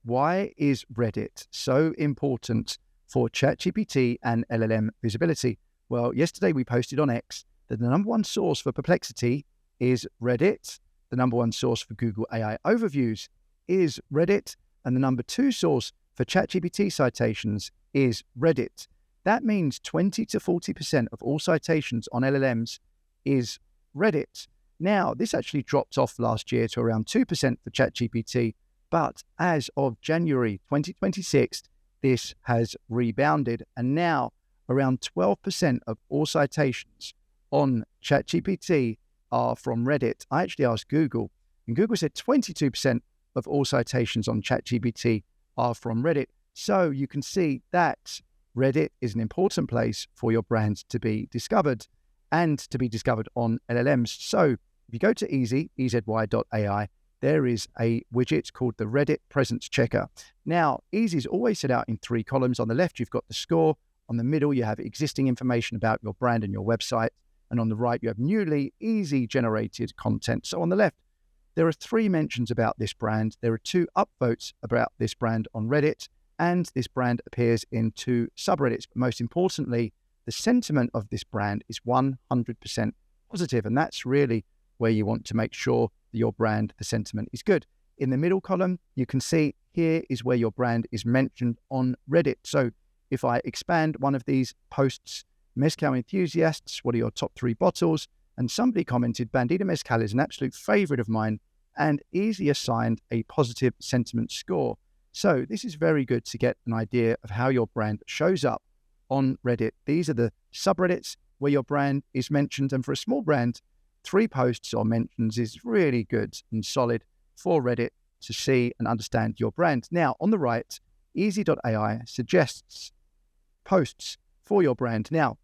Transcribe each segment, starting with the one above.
why is Reddit so important for ChatGPT and LLM visibility? Well, yesterday we posted on X that the number one source for Perplexity is Reddit, the number one source for Google AI overviews is Reddit, and the number two source for ChatGPT citations is Reddit. That means 20 to 40% of all citations on LLMs is Reddit. Now, this actually dropped off last year to around 2% for ChatGPT, but as of January 2026, this has rebounded, and now around 12% of all citations on ChatGPT are from Reddit. I actually asked Google, and Google said 22% of all citations on ChatGPT are from Reddit. So you can see that Reddit is an important place for your brand to be discovered and to be discovered on LLMs. So if you go to EZY.ai, there is a widget called the Reddit Presence Checker. Now, EZY is always set out in three columns. On the left, you've got the score. On the middle, you have existing information about your brand and your website. And on the right, you have newly EZY-generated content. So on the left, there are 3 mentions about this brand. There are 2 upvotes about this brand on Reddit, and this brand appears in 2 subreddits. But most importantly, the sentiment of this brand is 100% positive, and that's really where you want to make sure that your brand, the sentiment is good. In the middle column, you can see here is where your brand is mentioned on Reddit. So if I expand one of these posts, Mezcal enthusiasts, what are your top 3 bottles? And somebody commented, Bandita Mezcal is an absolute favorite of mine, and EZY assigned a positive sentiment score. So this is very good to get an idea of how your brand shows up on Reddit. These are the subreddits where your brand is mentioned, and for a small brand, 3 posts or mentions is really good and solid for Reddit to see and understand your brand. Now, on the right, EZY.ai suggests posts for your brand. Now,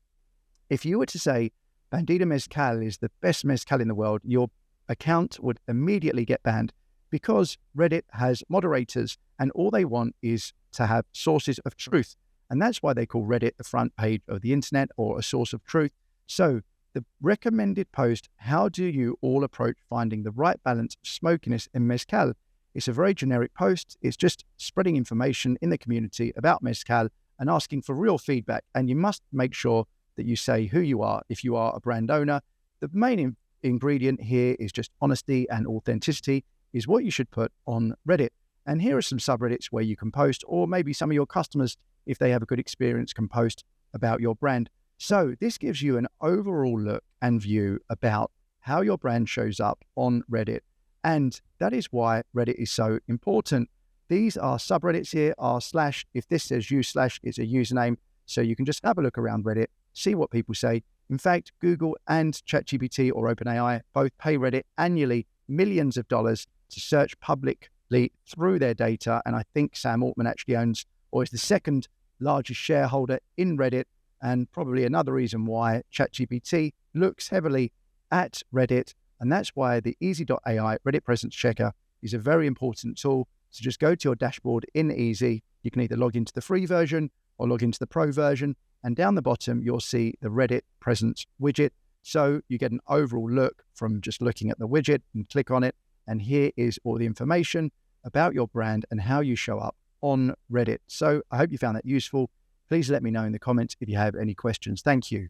if you were to say Bandita Mezcal is the best mezcal in the world, your account would immediately get banned because Reddit has moderators and all they want is to have sources of truth. And that's why they call Reddit the front page of the internet or a source of truth. So the recommended post, how do you all approach finding the right balance of smokiness in mezcal? It's a very generic post. It's just spreading information in the community about mezcal and asking for real feedback. And you must make sure that you say who you are if you are a brand owner. The main ingredient here is just honesty and authenticity is what you should put on Reddit. And here are some subreddits where you can post, or maybe some of your customers, if they have a good experience, can post about your brand. So this gives you an overall look and view about how your brand shows up on Reddit. And that is why Reddit is so important. These are subreddits here, r/. If this says u/, it's a username. So you can just have a look around Reddit, see what people say. In fact, Google and ChatGPT or OpenAI both pay Reddit annually millions of dollars to search publicly through their data. And I think Sam Altman actually owns or is the second largest shareholder in Reddit, and probably another reason why ChatGPT looks heavily at Reddit. And that's why the EZY.ai Reddit Presence Checker is a very important tool. So just go to your dashboard in EZY. You can either log into the free version or log into the pro version. And down the bottom, you'll see the Reddit Presence widget. So you get an overall look from just looking at the widget and click on it. And here is all the information about your brand and how you show up on Reddit. So I hope you found that useful. Please let me know in the comments if you have any questions. Thank you.